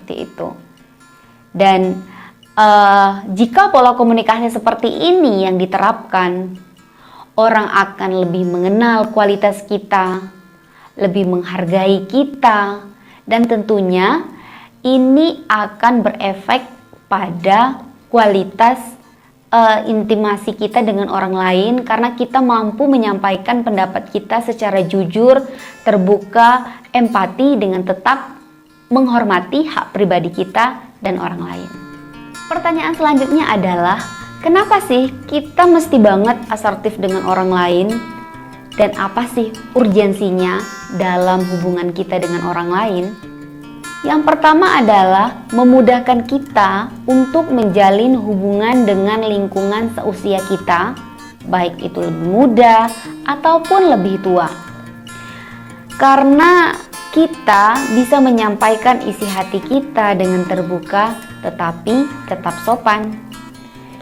seperti itu. Dan jika pola komunikasi seperti ini yang diterapkan, orang akan lebih mengenal kualitas kita, lebih menghargai kita, dan tentunya ini akan berefek pada kualitas intimasi kita dengan orang lain, karena kita mampu menyampaikan pendapat kita secara jujur, terbuka, empati, dengan tetap menghormati hak pribadi kita dan orang lain. Pertanyaan selanjutnya adalah, kenapa sih kita mesti banget asertif dengan orang lain? Dan apa sih urgensinya dalam hubungan kita dengan orang lain? Yang pertama adalah memudahkan kita untuk menjalin hubungan dengan lingkungan seusia kita, baik itu lebih muda ataupun lebih tua. Karena kita bisa menyampaikan isi hati kita dengan terbuka tetapi tetap sopan.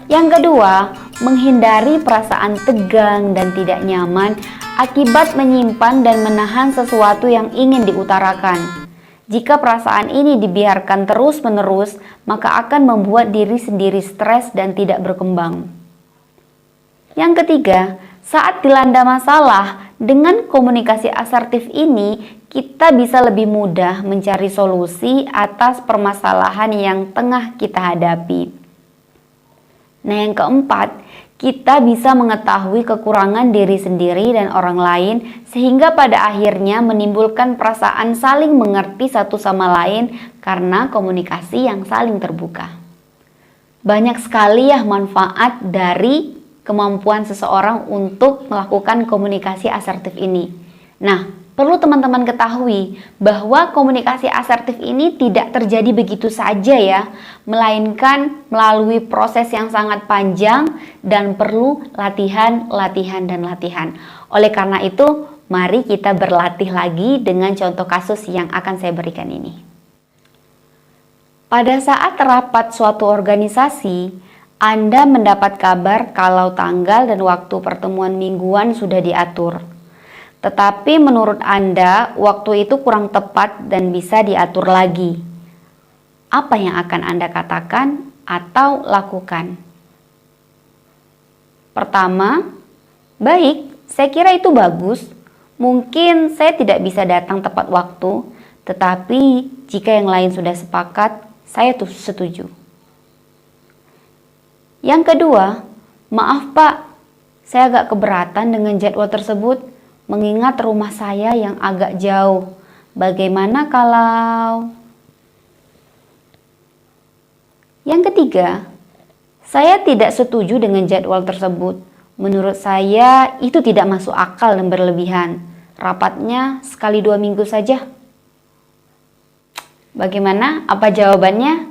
Yang kedua, menghindari perasaan tegang dan tidak nyaman akibat menyimpan dan menahan sesuatu yang ingin diutarakan. Jika perasaan ini dibiarkan terus-menerus, maka akan membuat diri sendiri stres dan tidak berkembang. Yang ketiga, saat dilanda masalah, dengan komunikasi asertif ini, kita bisa lebih mudah mencari solusi atas permasalahan yang tengah kita hadapi. Nah, yang keempat, kita bisa mengetahui kekurangan diri sendiri dan orang lain, sehingga pada akhirnya menimbulkan perasaan saling mengerti satu sama lain karena komunikasi yang saling terbuka. Banyak sekali ya manfaat dari kemampuan seseorang untuk melakukan komunikasi asertif ini. Nah, perlu teman-teman ketahui bahwa komunikasi asertif ini tidak terjadi begitu saja ya, melainkan melalui proses yang sangat panjang dan perlu latihan. Oleh karena itu, mari kita berlatih lagi dengan contoh kasus yang akan saya berikan ini. Pada saat rapat suatu organisasi, Anda mendapat kabar kalau tanggal dan waktu pertemuan mingguan sudah diatur. Tetapi menurut Anda, waktu itu kurang tepat dan bisa diatur lagi. Apa yang akan Anda katakan atau lakukan? Pertama, baik, saya kira itu bagus. Mungkin saya tidak bisa datang tepat waktu, tetapi jika yang lain sudah sepakat, saya tuh setuju. Yang kedua, maaf Pak, saya agak keberatan dengan jadwal tersebut, mengingat rumah saya yang agak jauh. Bagaimana kalau... Yang ketiga, saya tidak setuju dengan jadwal tersebut. Menurut saya itu tidak masuk akal dan berlebihan. Rapatnya sekali 2 minggu saja. Bagaimana? Apa jawabannya?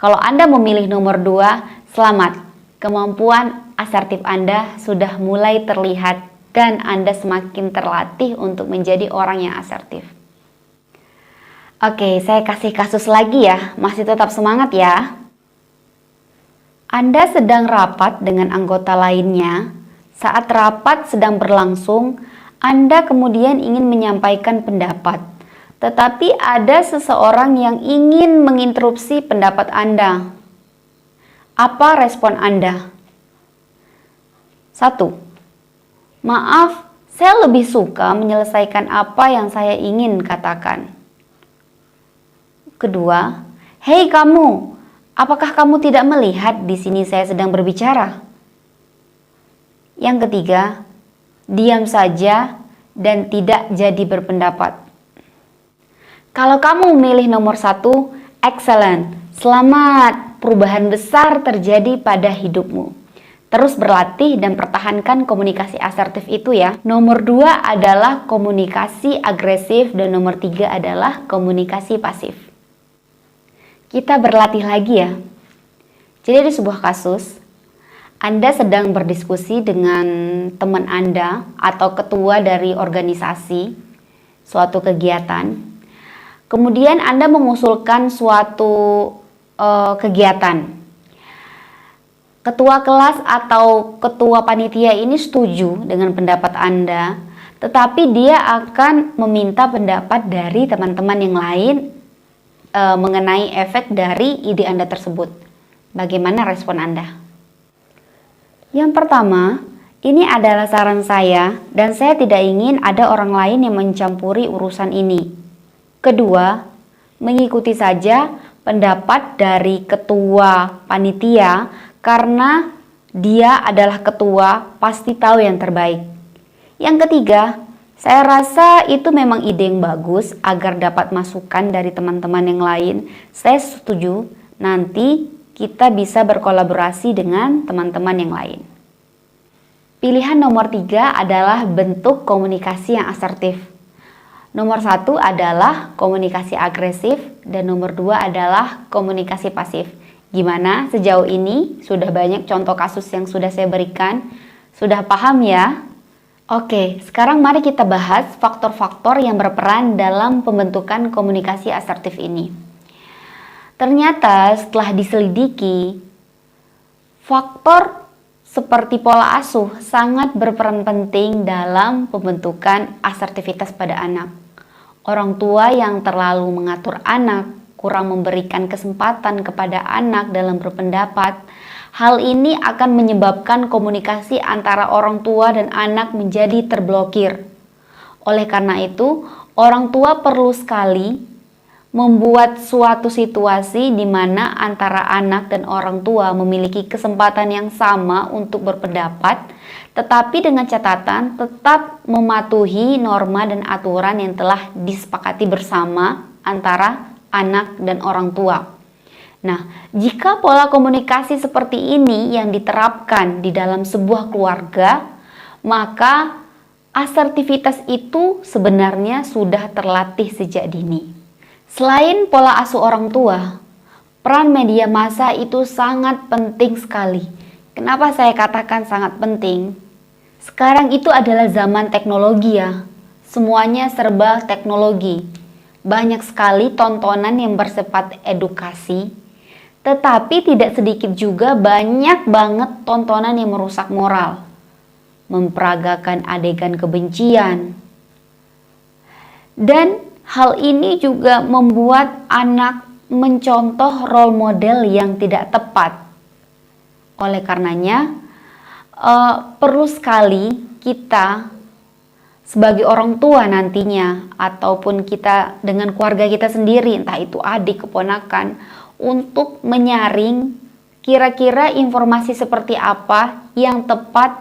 Kalau Anda memilih nomor 2, selamat. Kemampuan asertif Anda sudah mulai terlihat dan Anda semakin terlatih untuk menjadi orang yang asertif. Oke, saya kasih kasus lagi ya, masih tetap semangat ya. Anda sedang rapat dengan anggota lainnya. Saat rapat sedang berlangsung, Anda kemudian ingin menyampaikan pendapat. Tetapi ada seseorang yang ingin menginterupsi pendapat Anda. Apa respon Anda? 1. Maaf, saya lebih suka menyelesaikan apa yang saya ingin katakan. Kedua, hei kamu, apakah kamu tidak melihat di sini saya sedang berbicara? Yang ketiga, diam saja dan tidak jadi berpendapat. Kalau kamu memilih nomor 1, excellent, selamat, perubahan besar terjadi pada hidupmu. Terus berlatih dan pertahankan komunikasi asertif itu ya. Nomor 2 adalah komunikasi agresif dan nomor 3 adalah komunikasi pasif. Kita berlatih lagi ya. Jadi di sebuah kasus, Anda sedang berdiskusi dengan teman Anda atau ketua dari organisasi, suatu kegiatan. Kemudian Anda mengusulkan suatu kegiatan. Ketua kelas atau ketua panitia ini setuju dengan pendapat Anda, tetapi dia akan meminta pendapat dari teman-teman yang lain mengenai efek dari ide Anda tersebut. Bagaimana respon Anda? Yang pertama, ini adalah saran saya dan saya tidak ingin ada orang lain yang mencampuri urusan ini. Kedua, mengikuti saja pendapat dari ketua panitia karena dia adalah ketua, pasti tahu yang terbaik. Yang ketiga, saya rasa itu memang ide yang bagus agar dapat masukan dari teman-teman yang lain. Saya setuju, nanti kita bisa berkolaborasi dengan teman-teman yang lain. Pilihan nomor 3 adalah bentuk komunikasi yang asertif. Nomor 1 adalah komunikasi agresif dan nomor 2 adalah komunikasi pasif. Gimana sejauh ini? Sudah banyak contoh kasus yang sudah saya berikan. Sudah paham ya? Oke, sekarang mari kita bahas faktor-faktor yang berperan dalam pembentukan komunikasi asertif ini. Ternyata setelah diselidiki, faktor seperti pola asuh sangat berperan penting dalam pembentukan asertivitas pada anak. Orang tua yang terlalu mengatur anak, kurang memberikan kesempatan kepada anak dalam berpendapat, hal ini akan menyebabkan komunikasi antara orang tua dan anak menjadi terblokir. Oleh karena itu, orang tua perlu sekali membuat suatu situasi di mana antara anak dan orang tua memiliki kesempatan yang sama untuk berpendapat, tetapi dengan catatan tetap mematuhi norma dan aturan yang telah disepakati bersama antara anak dan orang tua. Nah, jika pola komunikasi seperti ini yang diterapkan di dalam sebuah keluarga, maka asertivitas itu sebenarnya sudah terlatih sejak dini. Selain pola asuh orang tua, peran media massa itu sangat penting sekali. Kenapa saya katakan sangat penting? Sekarang itu adalah zaman teknologi ya. Semuanya serba teknologi. Banyak sekali tontonan yang bersifat edukasi, tetapi tidak sedikit juga banyak banget tontonan yang merusak moral, memperagakan adegan kebencian. Dan hal ini juga membuat anak mencontoh role model yang tidak tepat. Oleh karenanya, perlu sekali kita sebagai orang tua nantinya ataupun kita dengan keluarga kita sendiri, entah itu adik, keponakan, untuk menyaring kira-kira informasi seperti apa yang tepat,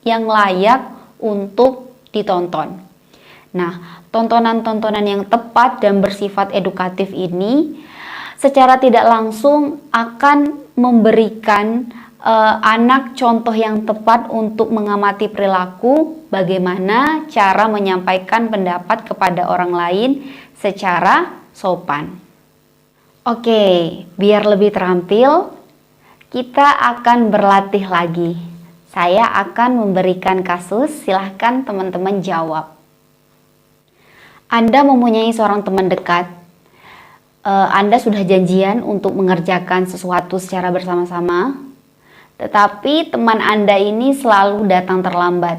yang layak untuk ditonton. Nah, tontonan-tontonan yang tepat dan bersifat edukatif ini secara tidak langsung akan memberikan anak contoh yang tepat untuk mengamati perilaku, bagaimana cara menyampaikan pendapat kepada orang lain secara sopan. Oke, biar lebih terampil, kita akan berlatih lagi. Saya akan memberikan kasus, silahkan teman-teman jawab. Anda mempunyai seorang teman dekat, Anda sudah janjian untuk mengerjakan sesuatu secara bersama-sama, tetapi teman Anda ini selalu datang terlambat.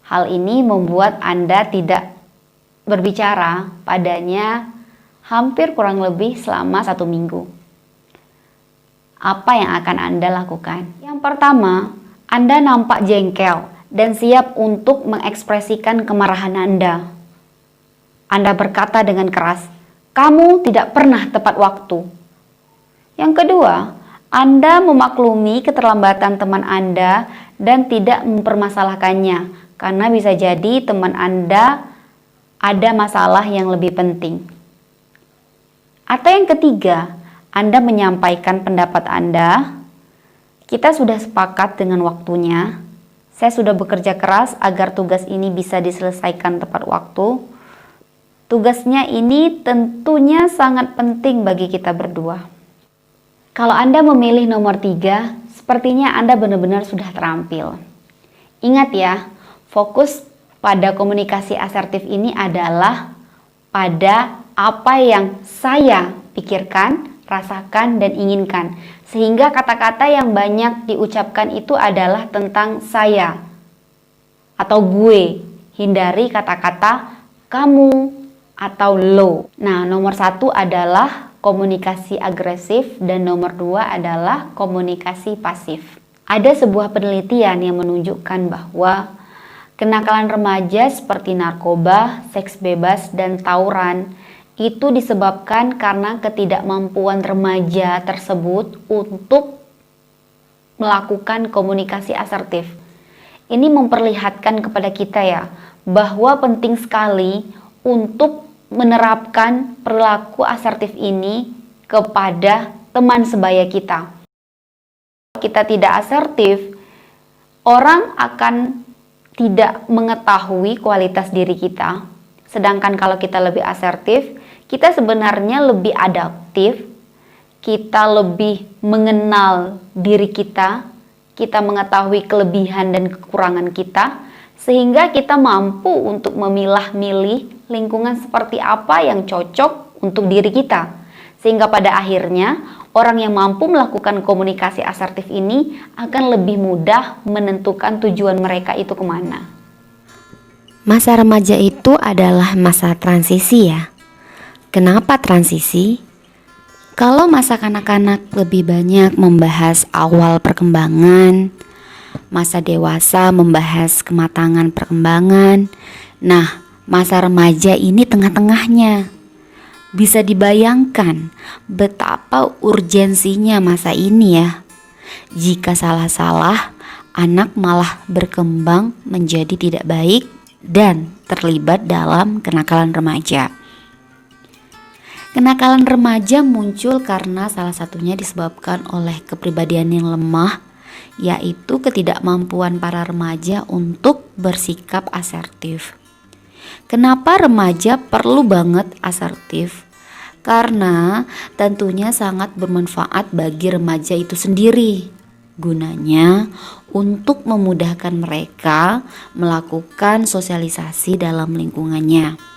Hal ini membuat Anda tidak berbicara padanya hampir kurang lebih selama 1 minggu. Apa yang akan Anda lakukan? Yang pertama, Anda nampak jengkel dan siap untuk mengekspresikan kemarahan Anda. Anda berkata dengan keras, "Kamu tidak pernah tepat waktu." Yang kedua, Anda memaklumi keterlambatan teman Anda dan tidak mempermasalahkannya, karena bisa jadi teman Anda ada masalah yang lebih penting. Atau yang ketiga, Anda menyampaikan pendapat Anda, "Kita sudah sepakat dengan waktunya. Saya sudah bekerja keras agar tugas ini bisa diselesaikan tepat waktu. Tugasnya ini tentunya sangat penting bagi kita berdua." Kalau Anda memilih nomor 3, sepertinya Anda benar-benar sudah terampil. Ingat ya, fokus pada komunikasi asertif ini adalah pada apa yang saya pikirkan, rasakan, dan inginkan. Sehingga kata-kata yang banyak diucapkan itu adalah tentang saya atau gue. Hindari kata-kata kamu, atau low. Nah, nomor 1 adalah komunikasi agresif dan nomor 2 adalah komunikasi pasif. Ada sebuah penelitian yang menunjukkan bahwa kenakalan remaja seperti narkoba, seks bebas, dan tawuran itu disebabkan karena ketidakmampuan remaja tersebut untuk melakukan komunikasi asertif. Ini memperlihatkan kepada kita ya, bahwa penting sekali untuk menerapkan perilaku asertif ini kepada teman sebaya kita. Kalau kita tidak asertif, orang akan tidak mengetahui kualitas diri kita. Sedangkan kalau kita lebih asertif, kita sebenarnya lebih adaptif, kita lebih mengenal diri kita mengetahui kelebihan dan kekurangan kita, sehingga kita mampu untuk memilah-milih lingkungan seperti apa yang cocok untuk diri kita. Sehingga pada akhirnya, orang yang mampu melakukan komunikasi asertif ini akan lebih mudah menentukan tujuan mereka itu kemana. Masa remaja itu adalah masa transisi ya. Kenapa transisi? Kalau masa kanak-kanak lebih banyak membahas awal perkembangan, masa dewasa membahas kematangan perkembangan. Nah, masa remaja ini tengah-tengahnya. Bisa dibayangkan betapa urgensinya masa ini ya. Jika salah-salah, anak malah berkembang menjadi tidak baik dan terlibat dalam kenakalan remaja. Kenakalan remaja muncul karena salah satunya disebabkan oleh kepribadian yang lemah, yaitu ketidakmampuan para remaja untuk bersikap asertif. Kenapa remaja perlu banget asertif? Karena tentunya sangat bermanfaat bagi remaja itu sendiri. Gunanya untuk memudahkan mereka melakukan sosialisasi dalam lingkungannya.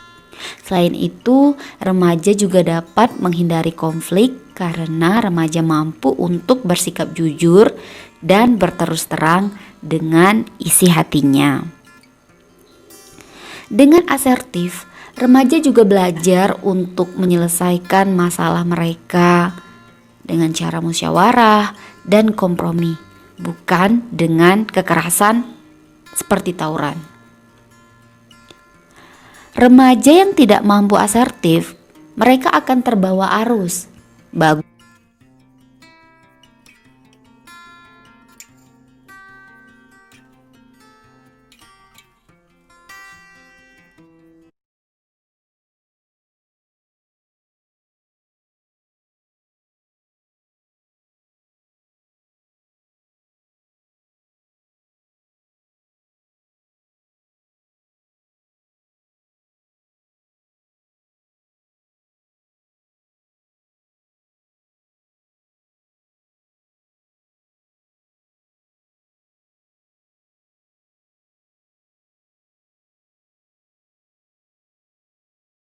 Selain itu, remaja juga dapat menghindari konflik karena remaja mampu untuk bersikap jujur dan berterus terang dengan isi hatinya. Dengan asertif, remaja juga belajar untuk menyelesaikan masalah mereka dengan cara musyawarah dan kompromi, bukan dengan kekerasan seperti tawuran. Remaja yang tidak mampu asertif, mereka akan terbawa arus. Bagus